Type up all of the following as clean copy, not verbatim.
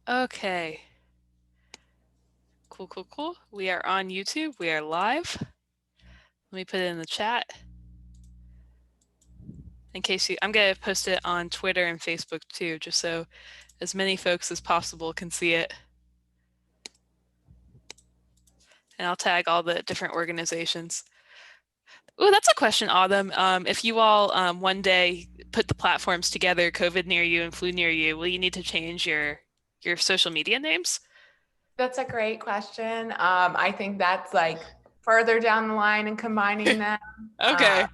Okay. Cool, cool, cool. We are on YouTube. We are live. Let me put it in the chat. In case I'm going to post it on Twitter and Facebook too, just so as many folks as possible can see it. And I'll tag all the different organizations. Oh, that's a question, Autumn. If you all one day put the platforms together, COVID near you and flu near you, will you need to change your social media names? That's a great question. I think that's like further down the line and combining them. Okay.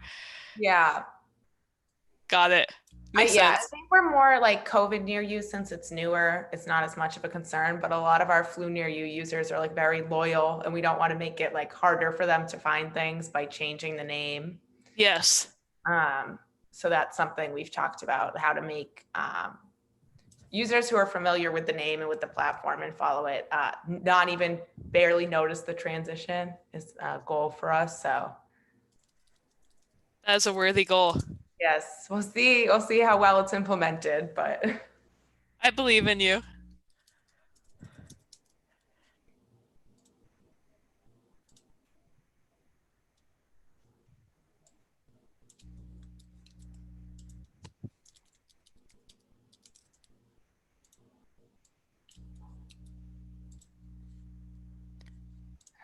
Yeah. Got it. Makes I sense. think we're more like COVID near you since it's newer. It's not as much of a concern, but a lot of our flu near you users are like very loyal and we don't want to make it like harder for them to find things by changing the name. Yes. So that's something we've talked about, how to make users who are familiar with the name and with the platform and follow it, not even barely notice the transition is a goal for us. So That's a worthy goal. yes, we'll see. We'll see how well it's implemented, but I believe in you.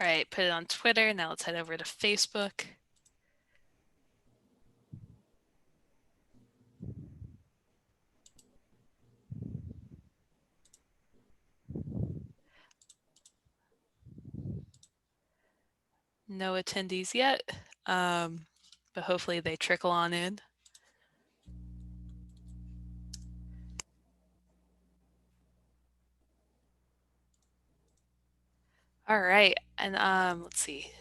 All right, put it on Twitter. Now let's head over to Facebook. No attendees yet, but hopefully they trickle on in. All right, and let's see.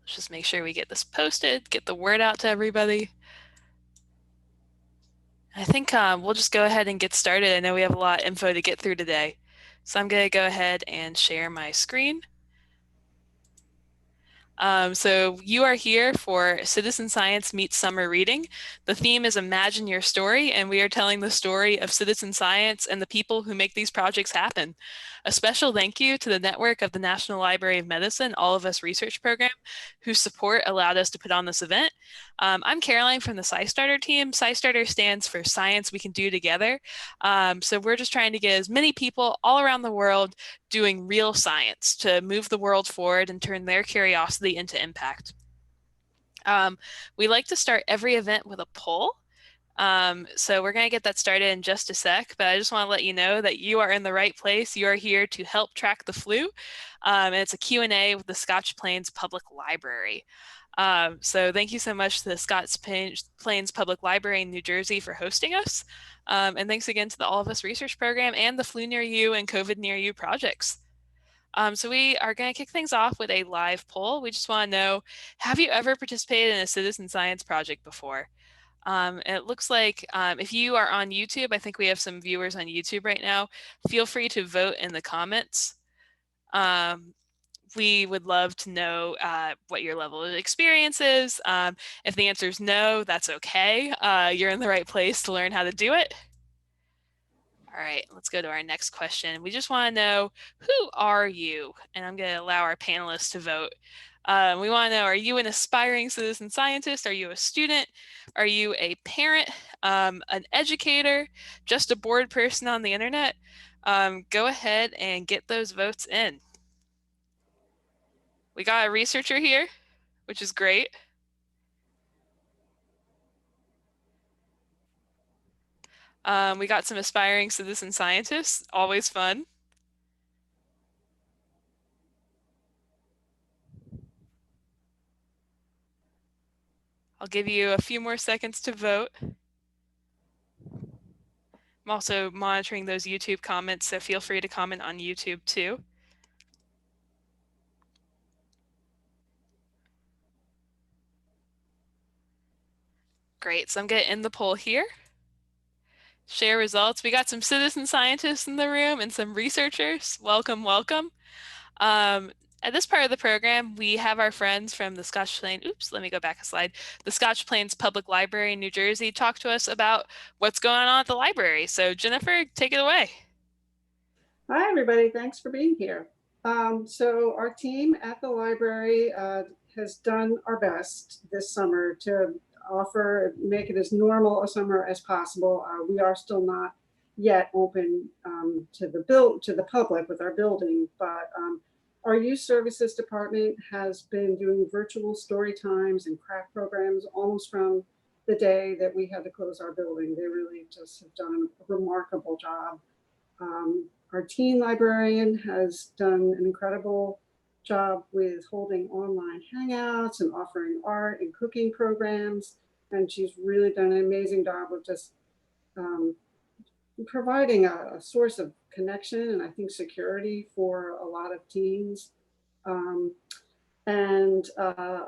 Let's just make sure we get this posted, get the word out to everybody. I think we'll just go ahead and get started. I know we have a lot of info to get through today. So I'm going to go ahead and share my screen. So you are here for Citizen Science Meets Summer Reading. The theme is Imagine Your Story, and we are telling the story of citizen science and the people who make these projects happen. A special thank you to the network of the National Library of Medicine, All of Us Research Program, whose support allowed us to put on this event. I'm Caroline from the SciStarter team. SciStarter stands for Science We Can Do Together. So we're just trying to get as many people all around the world doing real science to move the world forward and turn their curiosity into impact. We like to start every event with a poll. So we're going to get that started in just a sec, but I just want to let you know that you are in the right place. You are here to help track the flu. And it's a Q&A with the Scotch Plains Public Library. So thank you so much to the Scotch Plains Public Library in New Jersey for hosting us. And thanks again to the All of Us Research Program and the Flu Near You and COVID Near You projects. So we are going to kick things off with a live poll. We just want to know, have you ever participated in a citizen science project before? It looks like if you are on YouTube, I think we have some viewers on YouTube right now, feel free to vote in the comments. We would love to know what your level of experience is. If the answer is no, that's okay. You're in the right place to learn how to do it. All right, let's go to our next question. We just want to know, who are you? And I'm going to allow our panelists to vote. We want to know, are you an aspiring citizen scientist? Are you a student? Are you a parent, an educator, just a bored person on the internet? Go ahead and get those votes in. We got a researcher here, which is great. We got some aspiring citizen scientists, always fun. I'll give you a few more seconds to vote. I'm also monitoring those YouTube comments, so feel free to comment on YouTube too. Great, so I'm going to end the poll here. Share results. We got some citizen scientists in the room and some researchers. Welcome, welcome. At this part of the program, we have our friends from the Scotch Plains, let me go back a slide. The Scotch Plains Public Library in New Jersey talk to us about what's going on at the library. So Jennifer, take it away. Hi, everybody. Thanks for being here. So our team at the library has done our best this summer to make it as normal a summer as possible. We are still not yet open to the public with our building, but our youth services department has been doing virtual story times and craft programs almost from the day that we had to close our building. They really just have done a remarkable job. Our teen librarian has done an incredible job with holding online hangouts and offering art and cooking programs. And she's really done an amazing job of just um, providing a source of connection and I think security for a lot of teens. Um, and our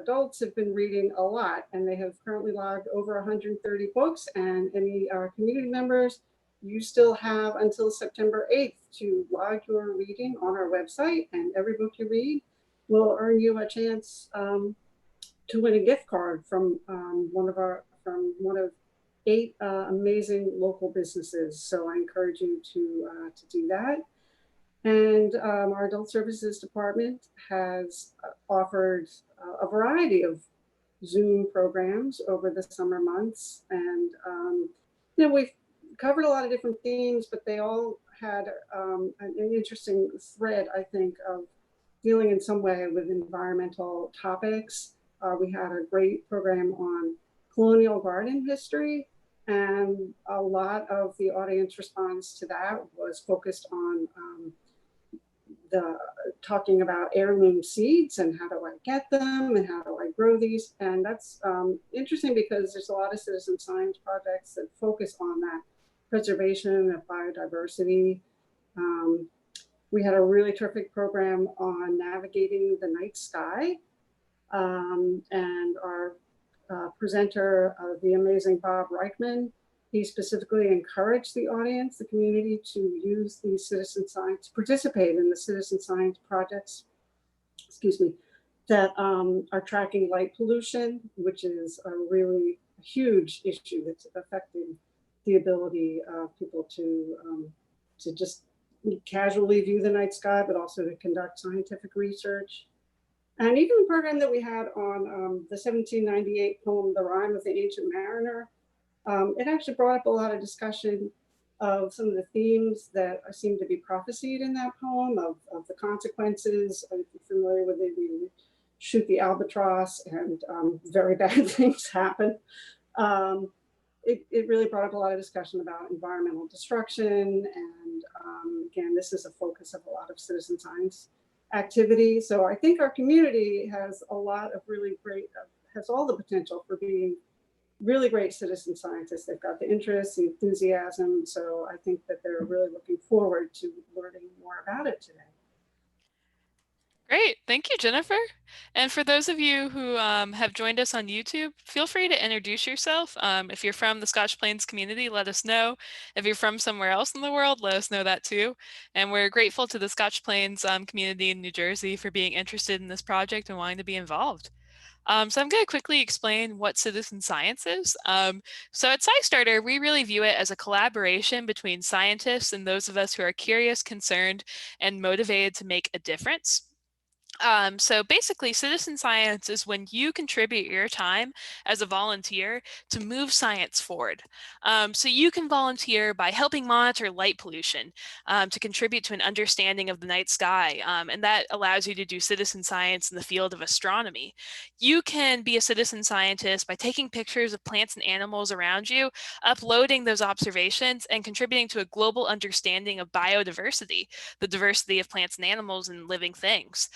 adults have been reading a lot, and they have currently logged over 130 books. And any community members, you still have until September 8th to log your reading on our website, and every book you read will earn you a chance to win a gift card from one of 8 amazing local businesses. So I encourage you to do that. And our adult services department has offered a variety of Zoom programs over the summer months. And, we've covered a lot of different themes, but they all had an interesting thread, I think, of dealing in some way with environmental topics. We had a great program on colonial garden history, and a lot of the audience response to that was focused on the talking about heirloom seeds and how do I get them and how do I grow these. And that's interesting because there's a lot of citizen science projects that focus on that preservation of biodiversity. Um, we had a really terrific program on navigating the night sky. And our presenter, the amazing Bob Reichman, he specifically encouraged the audience, the community, to use the citizen science, participate in the citizen science projects, excuse me, that are tracking light pollution, which is a really huge issue that's affecting the ability of people to just casually view the night sky, but also to conduct scientific research. And even the program that we had on the 1798 poem, The Rime of the Ancient Mariner, it actually brought up a lot of discussion of some of the themes that seem to be prophesied in that poem of the consequences. If you're familiar with it, you shoot the albatross and very bad things happen. It really brought up a lot of discussion about environmental destruction. And again, this is a focus of a lot of citizen science activity. So I think our community has a lot of really great, has all the potential for being really great citizen scientists. They've got the interest, the enthusiasm. So I think that they're really looking forward to learning more about it today. Great. Thank you, Jennifer. And for those of you who have joined us on YouTube, feel free to introduce yourself. If you're from the Scotch Plains community, let us know. If you're from somewhere else in the world, let us know that too. And we're grateful to the Scotch Plains community in New Jersey for being interested in this project and wanting to be involved. So I'm going to quickly explain what citizen science is. So at SciStarter, we really view it as a collaboration between scientists and those of us who are curious, concerned, and motivated to make a difference. So basically, citizen science is when you contribute your time as a volunteer to move science forward. So you can volunteer by helping monitor light pollution to contribute to an understanding of the night sky, and that allows you to do citizen science in the field of astronomy. You can be a citizen scientist by taking pictures of plants and animals around you, uploading those observations, and contributing to a global understanding of biodiversity, the diversity of plants and animals and living things.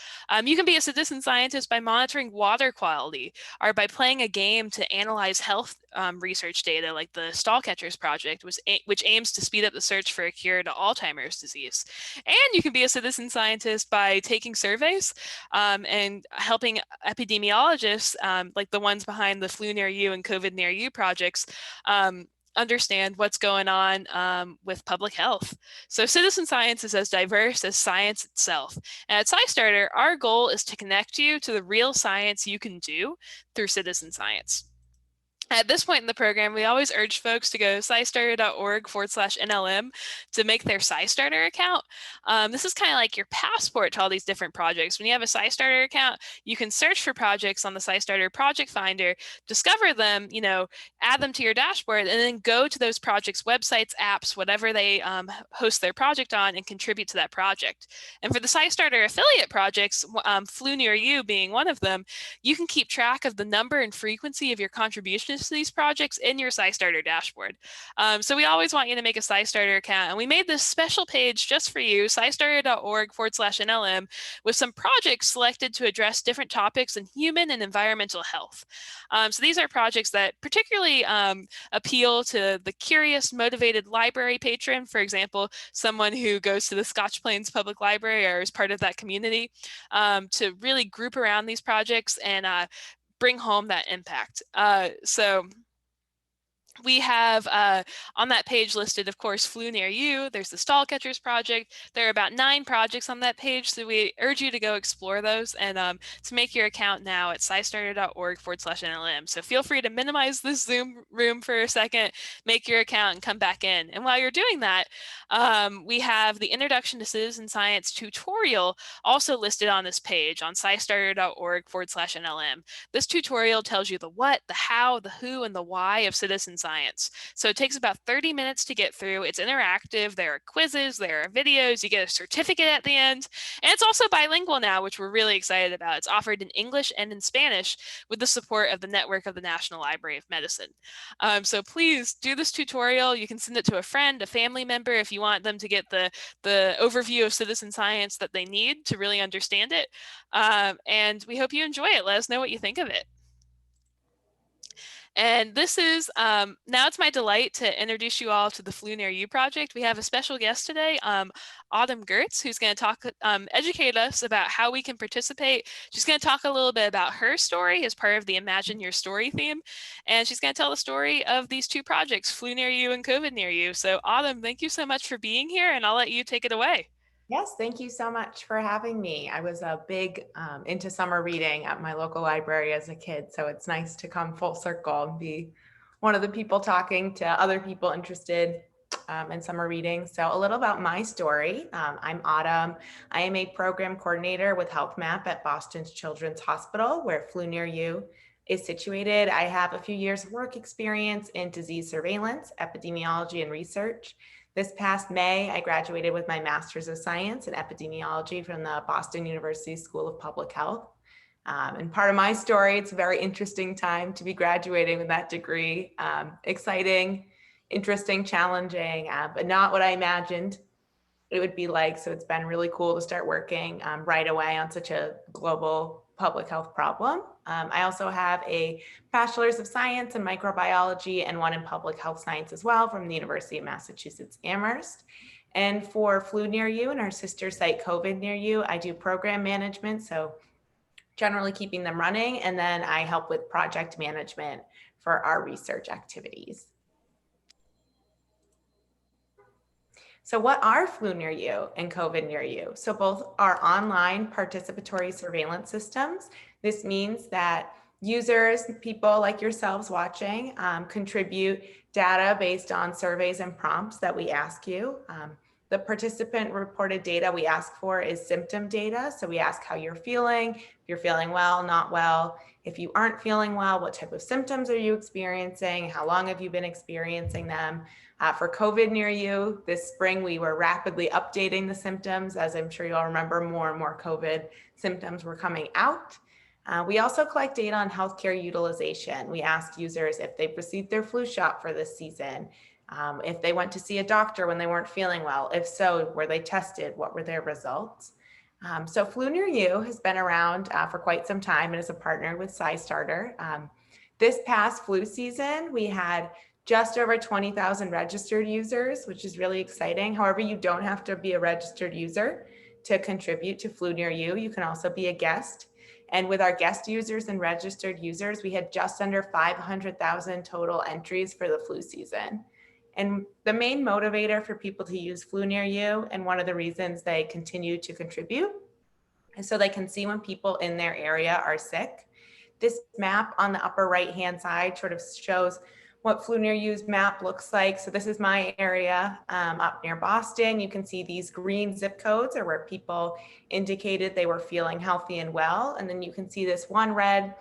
You can be a citizen scientist by monitoring water quality or by playing a game to analyze health research data like the Stallcatchers Project, which aims to speed up the search for a cure to Alzheimer's disease. And you can be a citizen scientist by taking surveys and helping epidemiologists, like the ones behind the Flu Near You and COVID Near You projects, understand what's going on with public health. So citizen science is as diverse as science itself. And at SciStarter, our goal is to connect you to the real science you can do through citizen science. At this point in the program, we always urge folks to go SciStarter.org/NLM to make their SciStarter account. This is kind of like your passport to all these different projects. When you have a SciStarter account, you can search for projects on the SciStarter Project Finder, discover them, add them to your dashboard, and then go to those projects' websites, apps, whatever they host their project on, and contribute to that project. And for the SciStarter affiliate projects, Flew Near You being one of them, you can keep track of the number and frequency of your contributions to these projects in your SciStarter dashboard. So we always want you to make a SciStarter account. And we made this special page just for you, SciStarter.org/NLM, with some projects selected to address different topics in human and environmental health. So these are projects that particularly appeal to the curious, motivated library patron, for example, someone who goes to the Scotch Plains Public Library or is part of that community, to really group around these projects and bring home that impact. So we have on that page listed, of course, Flew Near You. There's the Stall Catchers Project. There are about 9 projects on that page, so we urge you to go explore those and to make your account now at SciStarter.org/NLM. So feel free to minimize this Zoom room for a second, make your account, and come back in. And while you're doing that, we have the Introduction to Citizen Science tutorial also listed on this page on SciStarter.org/NLM. This tutorial tells you the what, the how, the who, and the why of citizen science. So it takes about 30 minutes to get through. It's interactive. There are quizzes, there are videos, you get a certificate at the end. And it's also bilingual now, which we're really excited about. It's offered in English and in Spanish with the support of the network of the National Library of Medicine. So please do this tutorial. You can send it to a friend, a family member, if you want them to get the overview of citizen science that they need to really understand it. And we hope you enjoy it. Let us know what you think of it. And this is, now it's my delight to introduce you all to the Flew Near You project. We have a special guest today, Autumn Gertz, who's going to talk, educate us about how we can participate. She's going to talk a little bit about her story as part of the Imagine Your Story theme. And she's going to tell the story of these 2 projects, Flew Near You and COVID Near You. So Autumn, thank you so much for being here, and I'll let you take it away. Yes, thank you so much for having me. I was a big into summer reading at my local library as a kid, so it's nice to come full circle and be one of the people talking to other people interested in summer reading. So a little about my story. I'm Autumn. I am a program coordinator with Health Map at Boston's Children's Hospital, where Flew Near You is situated. I have a few years of work experience in disease surveillance, epidemiology, and research. This past May, I graduated with my Master's of Science in Epidemiology from the Boston University School of Public Health. And part of my story, it's a very interesting time to be graduating with that degree. Exciting, interesting, challenging, but not what I imagined it would be like. So it's been really cool to start working right away on such a global public health problem. I also have a Bachelor's of Science in Microbiology and one in Public Health Science as well from the University of Massachusetts Amherst. And for Flew Near You and our sister site COVID Near You, I do program management, so generally keeping them running, and then I help with project management for our research activities. So what are Flew Near You and COVID Near You? So both are online participatory surveillance systems. This means that users, people like yourselves watching, contribute data based on surveys and prompts that we ask you. The participant reported data we ask for is symptom data. So we ask how you're feeling, if you're feeling well, not well. If you aren't feeling well, what type of symptoms are you experiencing? How long have you been experiencing them? For COVID Near You, this spring, we were rapidly updating the symptoms. As I'm sure you all remember, more and more COVID symptoms were coming out. We also collect data on healthcare utilization. We asked users if they've received their flu shot for this season, if they went to see a doctor when they weren't feeling well. If so, were they tested? What were their results? So Flew Near You has been around for quite some time and is a partner with SciStarter. This past flu season, we had just over 20,000 registered users, which is really exciting. However, you don't have to be a registered user to contribute to Flew Near You. You can also be a guest. And with our guest users and registered users, we had just under 500,000 total entries for the flu season. And the main motivator for people to use Flew Near You, and one of the reasons they continue to contribute, is so they can see when people in their area are sick. This map on the upper right-hand side sort of shows what flu near you's map looks like. So this is my area up near Boston. You can see these green zip codes are where people indicated they were feeling healthy and well. And then you can see this one red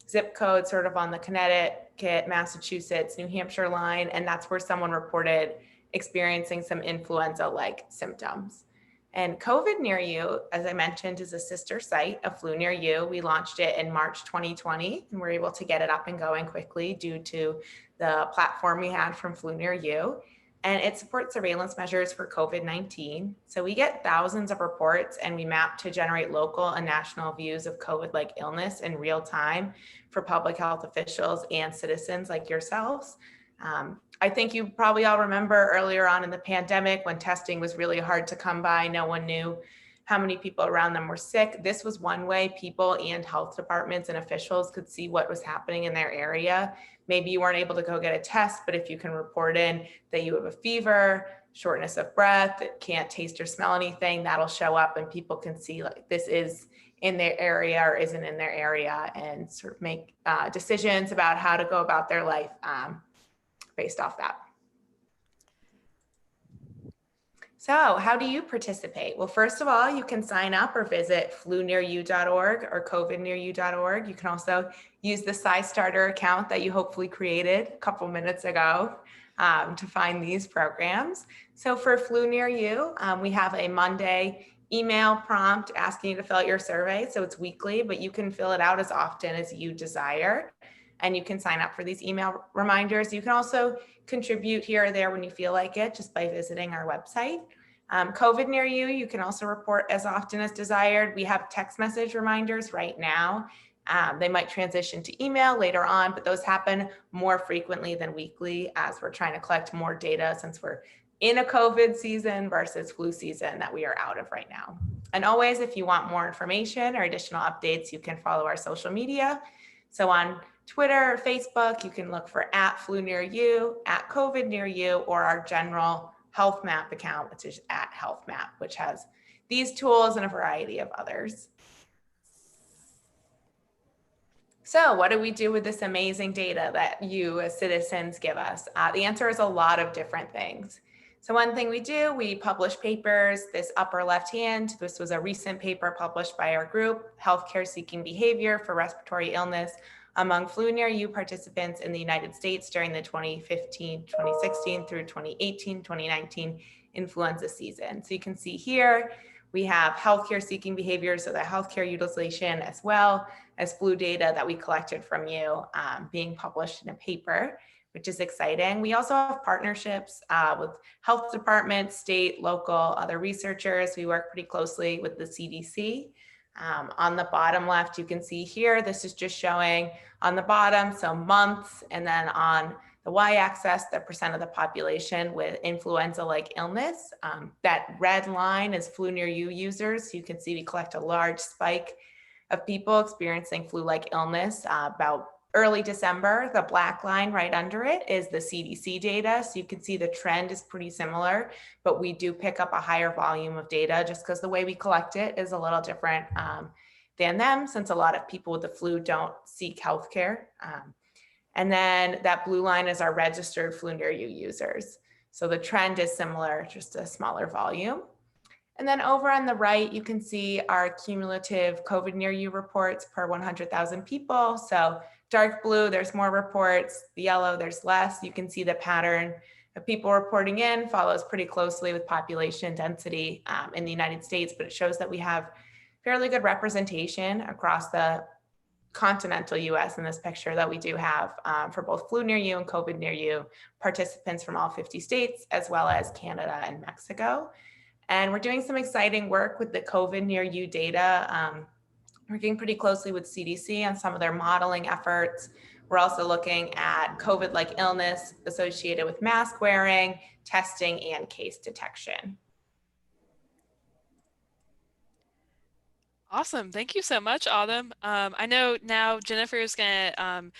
zip code sort of on the Connecticut, Massachusetts, New Hampshire line. And that's where someone reported experiencing some influenza-like symptoms. And COVID Near You, as I mentioned, is a sister site of Flu Near You. We launched it in March 2020, and we're able to get it up and going quickly due to the platform we had from Flu Near You. And it supports surveillance measures for COVID-19. So we get thousands of reports, and we map to generate local and national views of COVID-like illness in real time for public health officials and citizens like yourselves. I think you probably all remember earlier on in the pandemic when testing was really hard to come by. No one knew how many people around them were sick. This was one way people and health departments and officials could see what was happening in their area. Maybe you weren't able to go get a test, but if you can report in that you have a fever, shortness of breath, can't taste or smell anything, that'll show up and people can see like this is in their area or isn't in their area, and sort of make decisions about how to go about their life based off that. So how do you participate? Well, first of all, you can sign up or visit flunearyou.org or covidnearyou.org. You can also use the SciStarter account that you hopefully created a couple minutes ago to find these programs. So for Flu Near You, we have a Monday email prompt asking you to fill out your survey. So it's weekly, but you can fill it out as often as you desire. And you can sign up for these email reminders. You can also contribute here or there when you feel like it, just by visiting our website. COVID Near You, you can also report as often as desired. We have text message reminders right now. They might transition to email later on, but those happen more frequently than weekly as we're trying to collect more data since we're in a COVID season versus flu season that we are out of right now. And always, if you want more information or additional updates, you can follow our social media. So on Twitter, Facebook, you can look for @FluNearYou, @COVIDNearYou, or our general Health Map account, which is @HealthMap, which has these tools and a variety of others. So what do we do with this amazing data that you as citizens give us? The answer is a lot of different things. So one thing we do, we publish papers. This upper left hand, this was a recent paper published by our group, Healthcare Seeking Behavior for Respiratory Illness among Flu Near You participants in the United States during the 2015, 2016 through 2018, 2019 influenza season. So you can see here, we have healthcare seeking behaviors, so the healthcare utilization, as well as flu data that we collected from you being published in a paper, which is exciting. We also have partnerships with health departments, state, local, other researchers. We work pretty closely with the CDC. On the bottom left, you can see here, this is just showing on the bottom, so months, and then on the y-axis, the percent of the population with influenza-like illness. That red line is Flu Near You users. You can see we collect a large spike of people experiencing flu-like illness about early December. The black line right under it is the CDC data. So you can see the trend is pretty similar, but we do pick up a higher volume of data just because the way we collect it is a little different than them, since a lot of people with the flu don't seek healthcare. And then that blue line is our registered Flu Near You users. So the trend is similar, just a smaller volume. And then over on the right, you can see our cumulative COVID Near You reports per 100,000 people. So dark blue, there's more reports. The yellow, there's less. You can see the pattern of people reporting in follows pretty closely with population density in the United States, but it shows that we have fairly good representation across the continental US in this picture that we do have for both Flu Near You and COVID Near You participants from all 50 states, as well as Canada and Mexico. And we're doing some exciting work with the COVID Near You data, working pretty closely with CDC on some of their modeling efforts. We're also looking at COVID-like illness associated with mask wearing, testing, and case detection. Awesome. Thank you so much, Autumn. I know now Jennifer is going to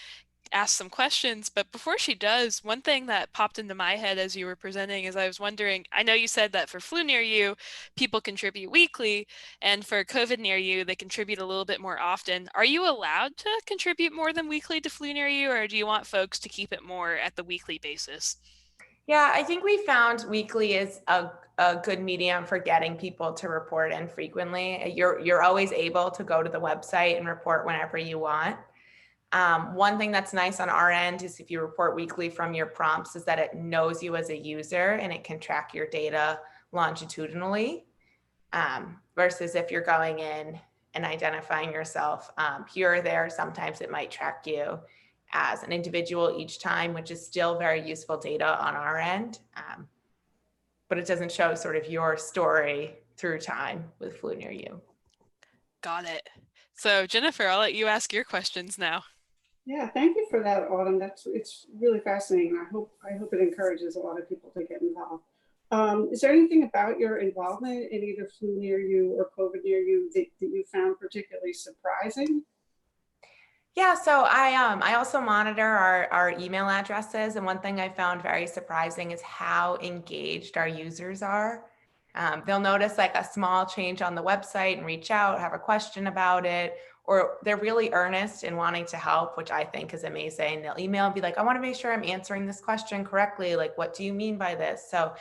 ask some questions, but before she does, one thing that popped into my head as you were presenting is I was wondering, I know you said that for Flu Near You, people contribute weekly, and for COVID Near You, they contribute a little bit more often. Are you allowed to contribute more than weekly to Flu Near You, or do you want folks to keep it more at the weekly basis? Yeah, I think we found weekly is a good medium for getting people to report in frequently. You're always able to go to the website and report whenever you want. One thing that's nice on our end is if you report weekly from your prompts is that it knows you as a user and it can track your data longitudinally, versus if you're going in and identifying yourself here or there, sometimes it might track you as an individual each time, which is still very useful data on our end. But it doesn't show sort of your story through time with Flu Near You. Got it. So Jennifer, I'll let you ask your questions now. Yeah, thank you for that, Autumn. It's really fascinating. I hope it encourages a lot of people to get involved. Is there anything about your involvement in either Flu Near You or COVID Near You that you found particularly surprising? Yeah, so I also monitor our email addresses, and one thing I found very surprising is how engaged our users are. They'll notice like a small change on the website and reach out, have a question about it, or they're really earnest in wanting to help, which I think is amazing. They'll email and be like, I want to make sure I'm answering this question correctly. Like, what do you mean by this? So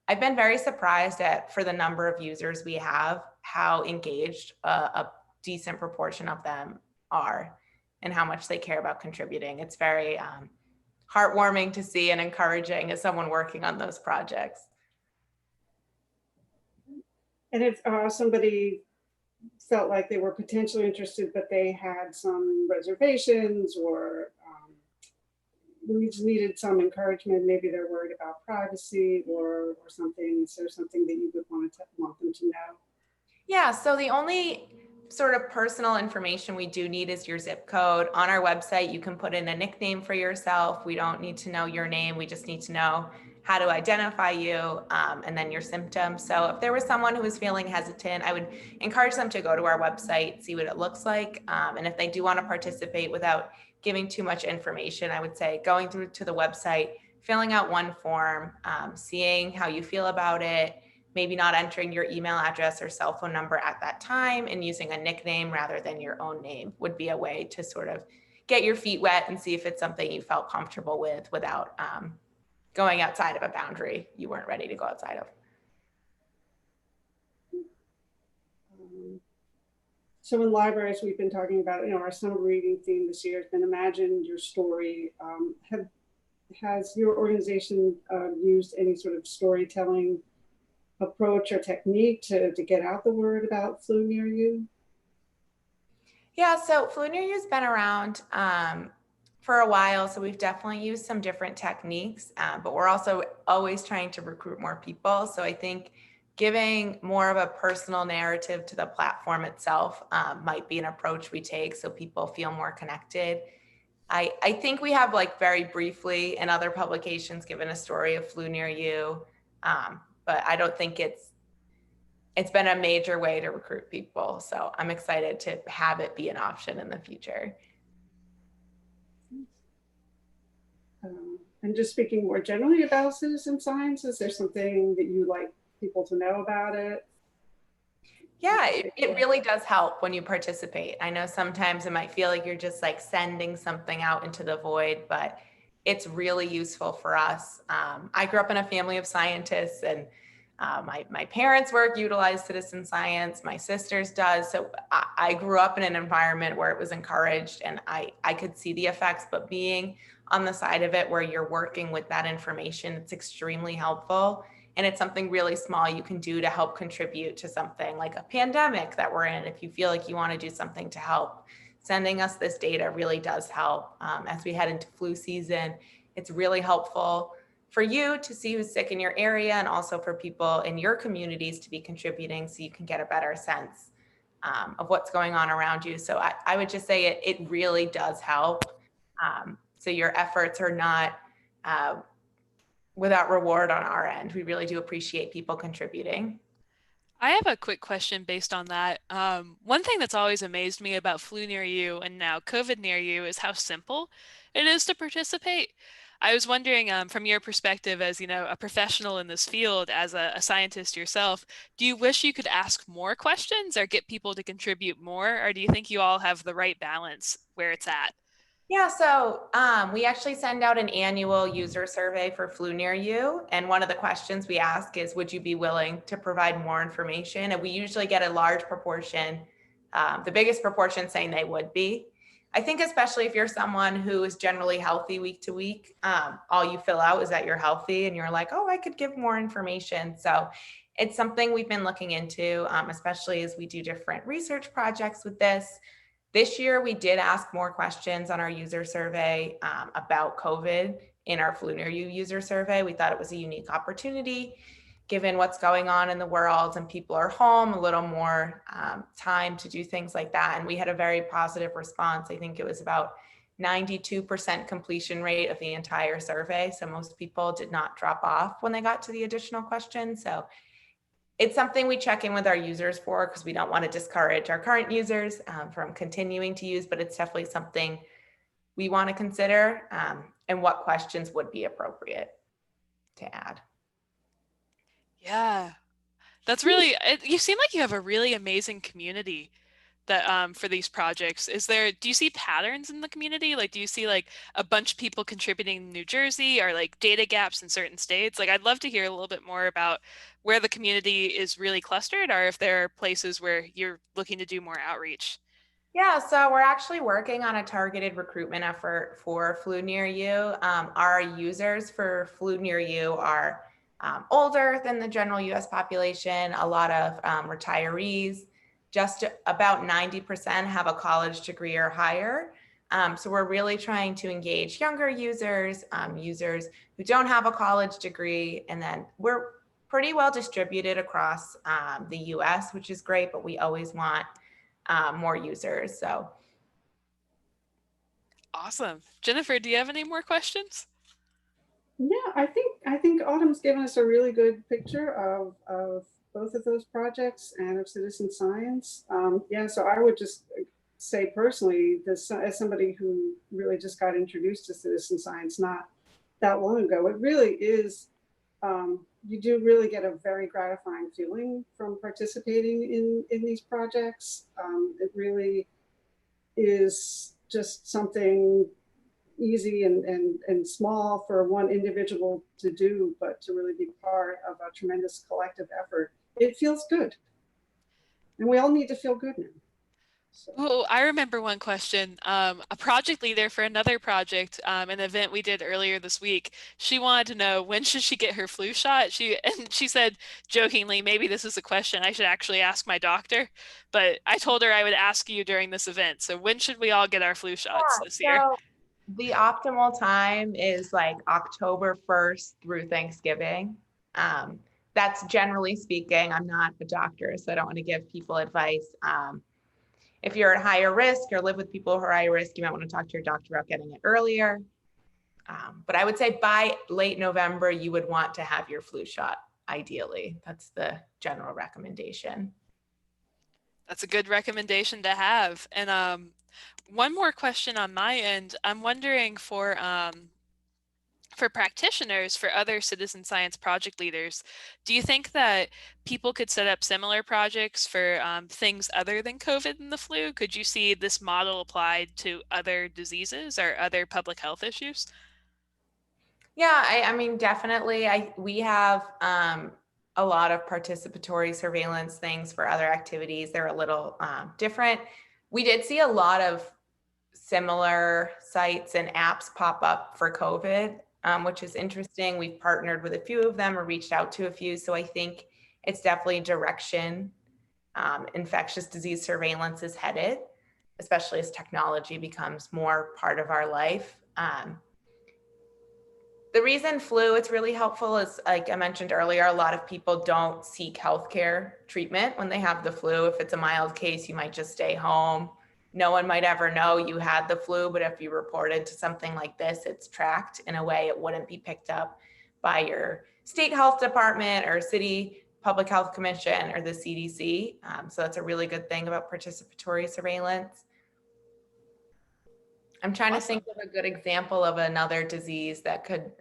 I've been very surprised at, for the number of users we have, how engaged a decent proportion of them are and how much they care about contributing. It's very heartwarming to see and encouraging as someone working on those projects. And if somebody felt like they were potentially interested, but they had some reservations or just needed some encouragement, maybe they're worried about privacy or something, is there something that you would want them to know? Yeah, so the only sort of personal information we do need is your zip code. On our website, you can put in a nickname for yourself. We don't need to know your name. We just need to know how to identify you, and then your symptoms. So if there was someone who was feeling hesitant, I would encourage them to go to our website, see what it looks like. And if they do want to participate without giving too much information, I would say going through to the website, filling out one form, seeing how you feel about it, maybe not entering your email address or cell phone number at that time, and using a nickname rather than your own name would be a way to sort of get your feet wet and see if it's something you felt comfortable with without going outside of a boundary you weren't ready to go outside of. So in libraries, we've been talking about, our summer reading theme this year has been Imagine Your Story. Has your organization used any sort of storytelling approach or technique to get out the word about Flu Near You? Yeah, so Flu Near You has been around for a while, so we've definitely used some different techniques, but we're also always trying to recruit more people. So I think giving more of a personal narrative to the platform itself might be an approach we take so people feel more connected. I think we have, like, very briefly in other publications given a story of Flu Near You, but I don't think it's been a major way to recruit people. So I'm excited to have it be an option in the future. And just speaking more generally about citizen science, is there something that you like people to know about it? Yeah, it really does help when you participate. I know sometimes it might feel like you're just like sending something out into the void, but it's really useful for us. I grew up in a family of scientists, and my parents' work utilized citizen science. My sister's does. So I grew up in an environment where it was encouraged, and I could see the effects, but being on the side of it where you're working with that information, it's extremely helpful. And it's something really small you can do to help contribute to something like a pandemic that we're in. If you feel like you want to do something to help, sending us this data really does help. As we head into flu season, it's really helpful for you to see who's sick in your area, and also for people in your communities to be contributing so you can get a better sense of what's going on around you. So I would just say it really does help. So your efforts are not without reward on our end. We really do appreciate people contributing. I have a quick question based on that. One thing that's always amazed me about Flu Near You and now COVID Near You is how simple it is to participate. I was wondering, from your perspective as, a professional in this field, as a scientist yourself, do you wish you could ask more questions or get people to contribute more, or do you think you all have the right balance where it's at? Yeah, so we actually send out an annual user survey for Flu Near You. And one of the questions we ask is, would you be willing to provide more information? And we usually get a large proportion, the biggest proportion saying they would be. I think especially if you're someone who is generally healthy week to week, all you fill out is that you're healthy and you're like, oh, I could give more information. So it's something we've been looking into, especially as we do different research projects with this. This year, we did ask more questions on our user survey about COVID in our Flu Near You user survey. We thought it was a unique opportunity given what's going on in the world and people are home, a little more time to do things like that. And we had a very positive response. I think it was about 92% completion rate of the entire survey. So most people did not drop off when they got to the additional questions. So it's something we check in with our users for because we don't want to discourage our current users from continuing to use, but it's definitely something we want to consider and what questions would be appropriate to add. Yeah, that's really, you seem like you have a really amazing community that for these projects. Do you see patterns in the community? Like, do you see like a bunch of people contributing in New Jersey or like data gaps in certain states? Like, I'd love to hear a little bit more about where the community is really clustered or if there are places where you're looking to do more outreach. Yeah, so we're actually working on a targeted recruitment effort for Flu Near You. Our users for Flu Near You are older than the general US population, a lot of retirees, just about 90% have a college degree or higher. So we're really trying to engage younger users, users who don't have a college degree, and then we're pretty well distributed across the US, which is great, but we always want more users. So Awesome. Jennifer, do you have any more questions? Yeah, I think Autumn's given us a really good picture of both of those projects and of citizen science. Yeah, so I would just say personally, this, as somebody who really just got introduced to citizen science not that long ago, it really is, you do really get a very gratifying feeling from participating in these projects. It really is just something easy and small for one individual to do, but to really be part of a tremendous collective effort, it feels good. And we all need to feel good now. So. Oh, I remember one question. A project leader for another project, an event we did earlier this week, she wanted to know when should she get her flu shot. And she said jokingly, maybe this is a question I should actually ask my doctor, but I told her I would ask you during this event. So when should we all get our flu shots this year? so the optimal time is like October 1st through Thanksgiving. That's generally speaking. I'm not a doctor, so I don't want to give people advice. If you're at higher risk or live with people who are high risk, you might want to talk to your doctor about getting it earlier. But I would say by late November, you would want to have your flu shot, ideally. That's the general recommendation. That's a good recommendation to have. And one more question on my end. I'm wondering for practitioners, for other citizen science project leaders, do you think that people could set up similar projects for things other than COVID and the flu? Could you see this model applied to other diseases or other public health issues? Yeah, I mean, definitely. We have a lot of participatory surveillance things for other activities. They're a little different. We did see a lot of similar sites and apps pop up for COVID, which is interesting. We've partnered with a few of them or reached out to a few. So I think it's definitely direction infectious disease surveillance is headed, especially as technology becomes more part of our life. The reason flu it's really helpful is, like I mentioned earlier, a lot of people don't seek healthcare treatment when they have the flu. If it's a mild case, you might just stay home. No one might ever know you had the flu, but if you reported to something like this, it's tracked in a way it wouldn't be picked up by your state health department or city Public Health Commission or the CDC. So that's a really good thing about participatory surveillance. I'm trying to think of a good example of another disease that could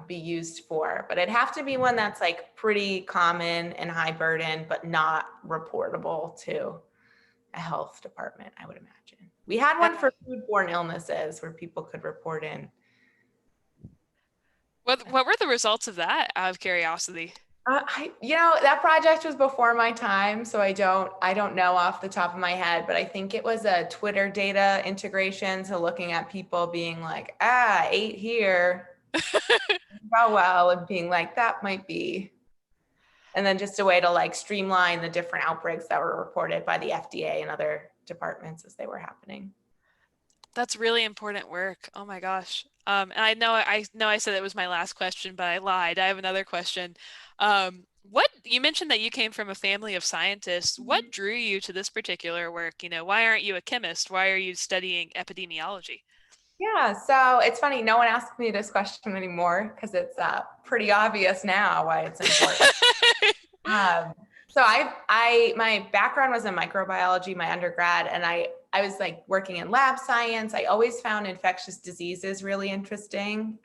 be used for, but it'd have to be one that's like pretty common and high burden, but not reportable to a health department, I would imagine. We had one for foodborne illnesses where people could report in. What were the results of that, out of curiosity? That project was before my time, so I don't know off the top of my head, but I think it was a Twitter data integration. So looking at people being like, ate here, oh well, and being like, that might be. And then just a way to like streamline the different outbreaks that were reported by the FDA and other departments as they were happening. That's really important work. Oh my gosh. And I know I said it was my last question, but I lied. I have another question. What you mentioned that you came from a family of scientists. What drew you to this particular work? Why aren't you a chemist? Why are you studying epidemiology? Yeah, so it's funny, no one asks me this question anymore because it's pretty obvious now why it's important. So my background was in microbiology, my undergrad, and I was like working in lab science. I always found infectious diseases really interesting.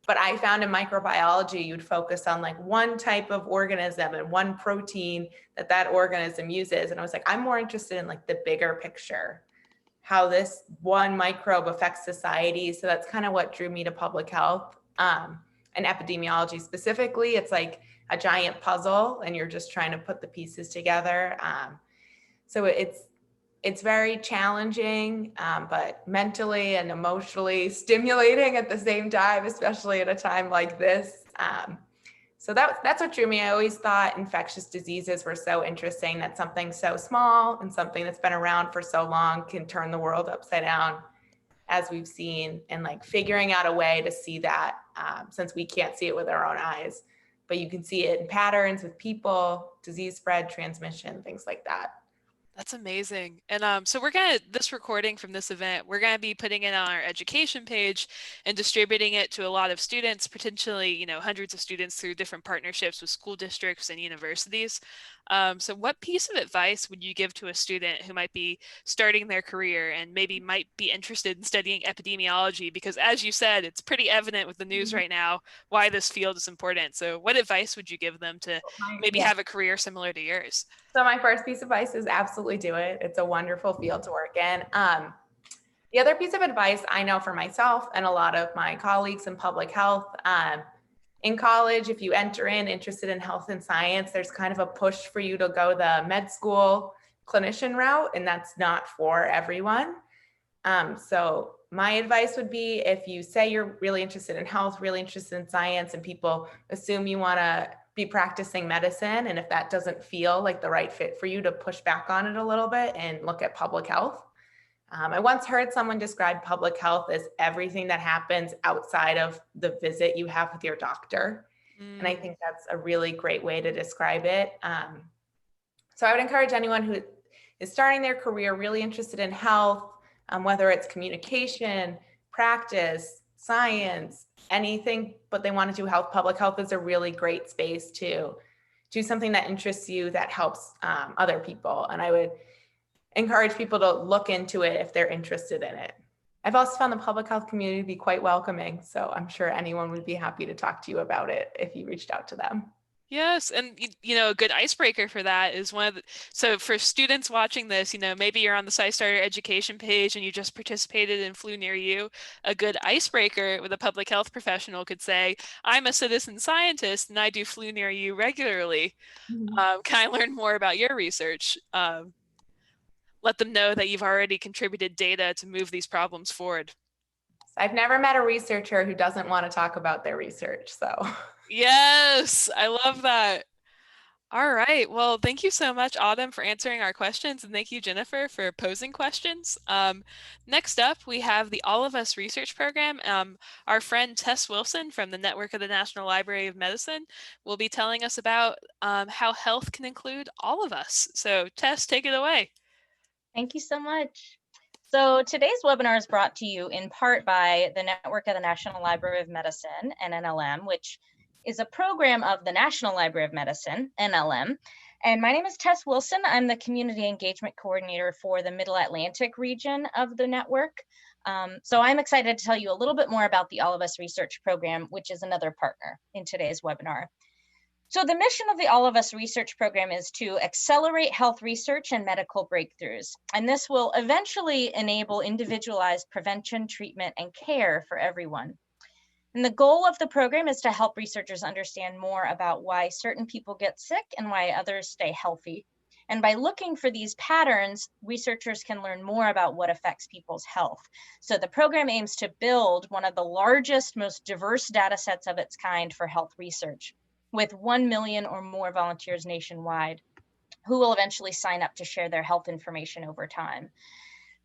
But I found in microbiology, you'd focus on like one type of organism and one protein that organism uses. And I was like, I'm more interested in like the bigger picture, how this one microbe affects society. So that's kind of what drew me to public health and epidemiology specifically. It's like a giant puzzle and you're just trying to put the pieces together. So it's very challenging, but mentally and emotionally stimulating at the same time, especially at a time like this. So that's what drew me. I always thought infectious diseases were so interesting that something so small and something that's been around for so long can turn the world upside down, as we've seen, and like figuring out a way to see that since we can't see it with our own eyes, but you can see it in patterns with people, disease spread, transmission, things like that. That's amazing. And so this recording from this event, we're going to be putting it on our education page and distributing it to a lot of students, potentially, hundreds of students through different partnerships with school districts and universities. So what piece of advice would you give to a student who might be starting their career and maybe might be interested in studying epidemiology? Because as you said, it's pretty evident with the news right now why this field is important. So what advice would you give them to maybe have a career similar to yours? So my first piece of advice is absolutely do it. It's a wonderful field to work in. The other piece of advice I know for myself and a lot of my colleagues in public health, in college, if you enter in interested in health and science, there's kind of a push for you to go the med school clinician route, and that's not for everyone. So my advice would be, if you say you're really interested in health, really interested in science, and people assume you want to be practicing medicine, and if that doesn't feel like the right fit for you, to push back on it a little bit and look at public health. I once heard someone describe public health as everything that happens outside of the visit you have with your doctor. And I think that's a really great way to describe it. So I would encourage anyone who is starting their career really interested in health, whether it's communication, practice, science, anything, but they want to do health. Public health is a really great space to do something that interests you, that helps other people. And I would encourage people to look into it if they're interested in it. I've also found the public health community to be quite welcoming, so I'm sure anyone would be happy to talk to you about it if you reached out to them. Yes, and a good icebreaker for that is so for students watching this, maybe you're on the SciStarter education page and you just participated in Flu Near You. A good icebreaker with a public health professional could say, I'm a citizen scientist and I do Flu Near You regularly. Can I learn more about your research? Let them know that you've already contributed data to move these problems forward. I've never met a researcher who doesn't want to talk about their research, so. Yes, I love that. All right. Well, thank you so much, Autumn, for answering our questions. And thank you, Jennifer, for posing questions. Next up, we have the All of Us Research Program. Our friend Tess Wilson from the Network of the National Library of Medicine will be telling us about how health can include all of us. So Tess, take it away. Thank you so much. So today's webinar is brought to you in part by the Network of the National Library of Medicine, NNLM, which is a program of the National Library of Medicine, NLM. And my name is Tess Wilson. I'm the Community Engagement Coordinator for the Middle Atlantic region of the network. So I'm excited to tell you a little bit more about the All of Us Research Program, which is another partner in today's webinar. So the mission of the All of Us Research Program is to accelerate health research and medical breakthroughs. And this will eventually enable individualized prevention, treatment, and care for everyone. And the goal of the program is to help researchers understand more about why certain people get sick and why others stay healthy. And by looking for these patterns, researchers can learn more about what affects people's health. So the program aims to build one of the largest, most diverse data sets of its kind for health research, with 1 million or more volunteers nationwide who will eventually sign up to share their health information over time.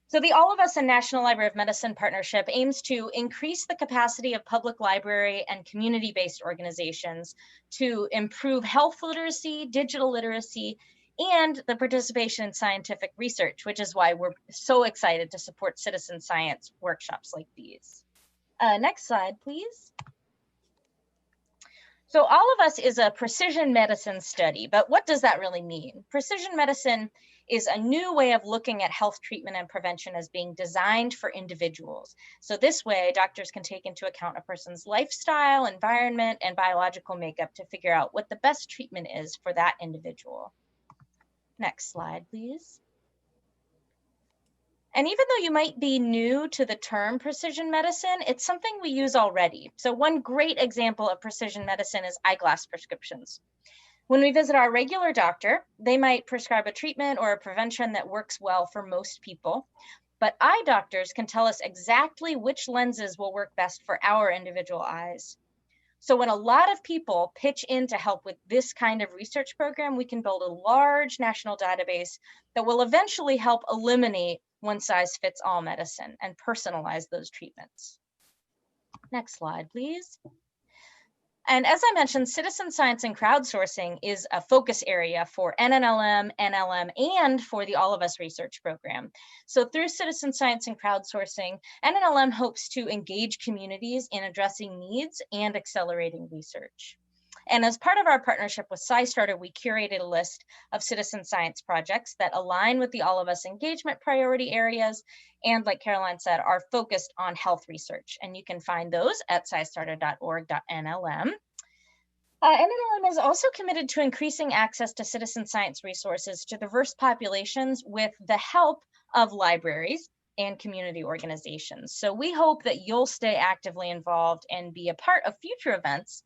So the All of Us and National Library of Medicine partnership aims to increase the capacity of public library and community-based organizations to improve health literacy, digital literacy, and the participation in scientific research, which is why we're so excited to support citizen science workshops like these. Next slide, please. So All of Us is a precision medicine study, but what does that really mean? Precision medicine is a new way of looking at health treatment and prevention as being designed for individuals. So this way, doctors can take into account a person's lifestyle, environment, and biological makeup to figure out what the best treatment is for that individual. Next slide, please. And even though you might be new to the term precision medicine, it's something we use already. So one great example of precision medicine is eyeglass prescriptions. When we visit our regular doctor, they might prescribe a treatment or a prevention that works well for most people, but eye doctors can tell us exactly which lenses will work best for our individual eyes. So when a lot of people pitch in to help with this kind of research program, we can build a large national database that will eventually help eliminate one-size-fits-all medicine and personalize those treatments. Next slide, please. And as I mentioned, citizen science and crowdsourcing is a focus area for NNLM, NLM, and for the All of Us Research Program. So through citizen science and crowdsourcing, NNLM hopes to engage communities in addressing needs and accelerating research. And as part of our partnership with SciStarter, we curated a list of citizen science projects that align with the All of Us engagement priority areas, and like Caroline said, are focused on health research. And you can find those at scistarter.org.nlm. NNLM is also committed to increasing access to citizen science resources to diverse populations with the help of libraries and community organizations. So we hope that you'll stay actively involved and be a part of future events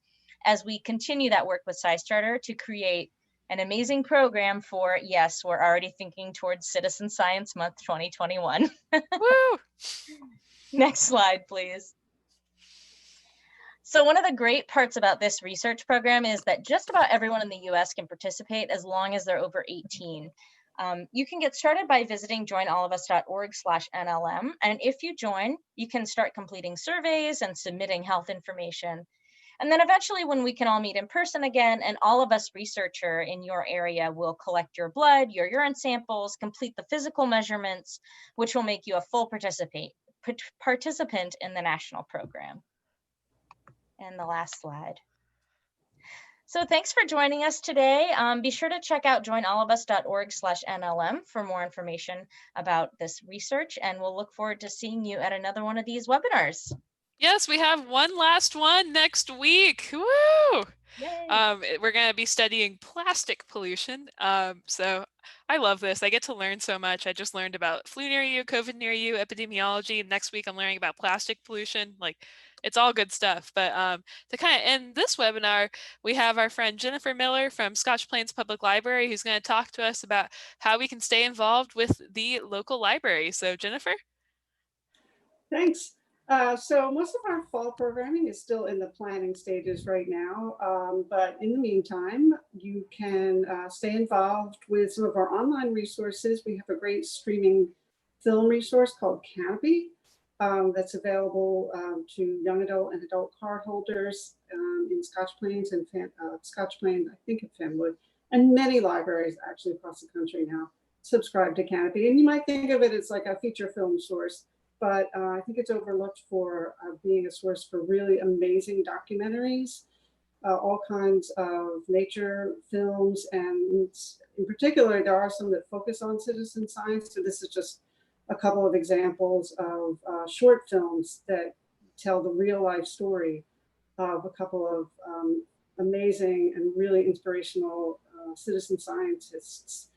as we continue that work with SciStarter to create an amazing program for, yes, we're already thinking towards Citizen Science Month 2021. Woo! Next slide, please. So one of the great parts about this research program is that just about everyone in the US can participate as long as they're over 18. You can get started by visiting joinallofus.org/NLM. And if you join, you can start completing surveys and submitting health information. And then eventually when we can all meet in person again, an All of Us researcher in your area will collect your blood, your urine samples, complete the physical measurements, which will make you a full participant in the national program. And the last slide. So thanks for joining us today. Be sure to check out joinallofus.org/NLM for more information about this research, and we'll look forward to seeing you at another one of these webinars. Yes, we have one last one next week. Woo! Yay. We're going to be studying plastic pollution. So I love this. I get to learn so much. I just learned about flu near you, COVID near you, epidemiology. Next week, I'm learning about plastic pollution. Like, it's all good stuff. But to kind of end this webinar, we have our friend Jennifer Miller from Scotch Plains Public Library, who's going to talk to us about how we can stay involved with the local library. So Jennifer? Thanks. So most of our fall programming is still in the planning stages right now, but in the meantime, you can stay involved with some of our online resources. We have a great streaming film resource called Canopy that's available to young adult and adult cardholders in Scotch Plains and Scotch Plains, I think at Fenwood, and many libraries actually across the country now subscribe to Canopy. And you might think of it as like a feature film source, but I think it's overlooked for being a source for really amazing documentaries all kinds of nature films, and in particular, there are some that focus on citizen science. So this is just a couple of examples of short films that tell the real life story of a couple of amazing and really inspirational citizen scientists.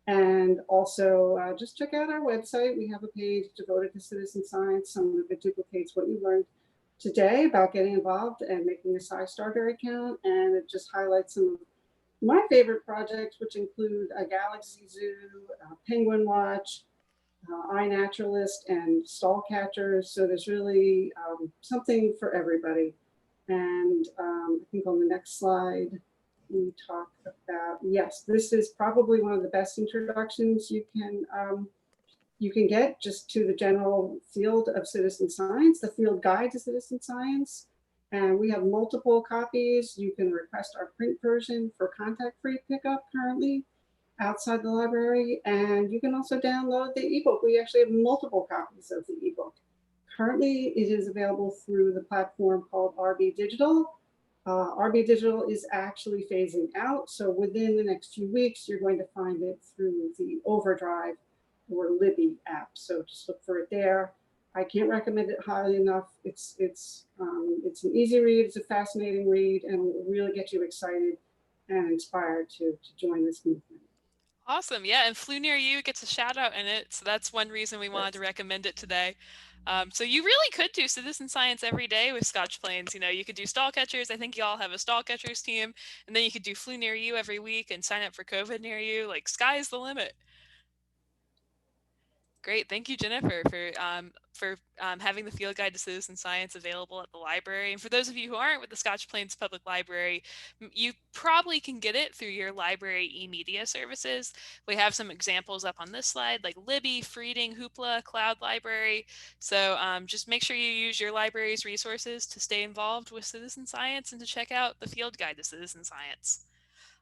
And also just check out our website. We have a page devoted to citizen science. Some of it duplicates what you learned today about getting involved and making a SciStarter account. And it just highlights some of my favorite projects, which include a Galaxy Zoo, Penguin Watch, iNaturalist, and Stall Catchers. So there's really something for everybody. And I think on the next slide, we talk about, yes, this is probably one of the best introductions you can get just to the general field of citizen science, the field guide to citizen science. And we have multiple copies. You can request our print version for contact-free pickup currently outside the library. And you can also download the ebook. We actually have multiple copies of the ebook. Currently, it is available through the platform called RB Digital. RB Digital is actually phasing out. So within the next few weeks, you're going to find it through the Overdrive or Libby app. So just look for it there. I can't recommend it highly enough. It's an easy read, it's a fascinating read, and will really get you excited and inspired to join this movement. Awesome. Yeah, and Flew Near You gets a shout out in it. So that's one reason we wanted to recommend it today. So you really could do citizen science every day with Scotch Plains. You know, you could do stall catchers. I think you all have a stall catchers team. And then you could do Flew Near You every week and sign up for COVID near you. Like, sky's the limit. Great. Thank you, Jennifer, for having the field guide to citizen science available at the library. And for those of you who aren't with the Scotch Plains Public Library, you probably can get it through your library e-media services. We have some examples up on this slide, like Libby, Freeding, Hoopla, Cloud Library. So just make sure you use your library's resources to stay involved with citizen science and to check out the field guide to citizen science.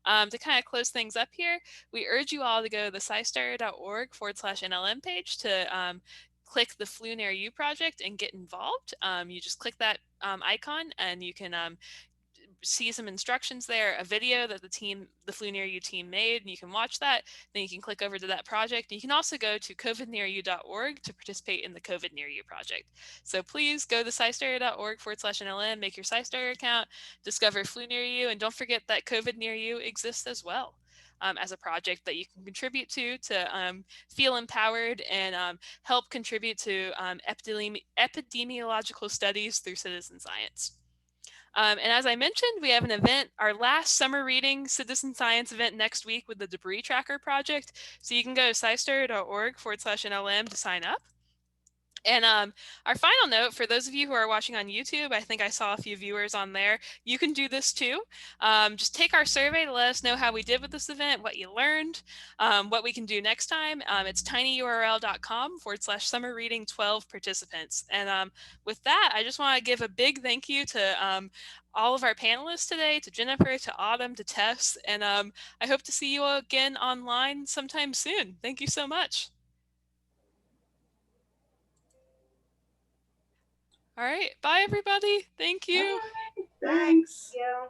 To kind of close things up here, we urge you all to go to the scistarter.org/NLM page to click the Flew Near You project and get involved. You just click that icon and you can see some instructions there, a video that the Flew Near You team made, and you can watch that. Then you can click over to that project. You can also go to covidnearyou.org to participate in the COVID Near You project. So please go to scistarter.org/NLM, make your SciStarter account, discover Flew Near You, and don't forget that COVID Near You exists as well. As a project that you can contribute to feel empowered and help contribute to epidemiological studies through citizen science. And as I mentioned, we have an event, our last summer reading citizen science event next week with the Debris Tracker project. So you can go to scistarter.org/NLM to sign up. And our final note, for those of you who are watching on YouTube, I think I saw a few viewers on there, you can do this too. Just take our survey to let us know how we did with this event, what you learned, what we can do next time. It's tinyurl.com/summer reading 12 participants. And with that, I just want to give a big thank you to all of our panelists today, to Jennifer, to Autumn, to Tess, and I hope to see you again online sometime soon. Thank you so much. All right. Bye, everybody. Thank you. Bye. Thanks. Bye. Thank you.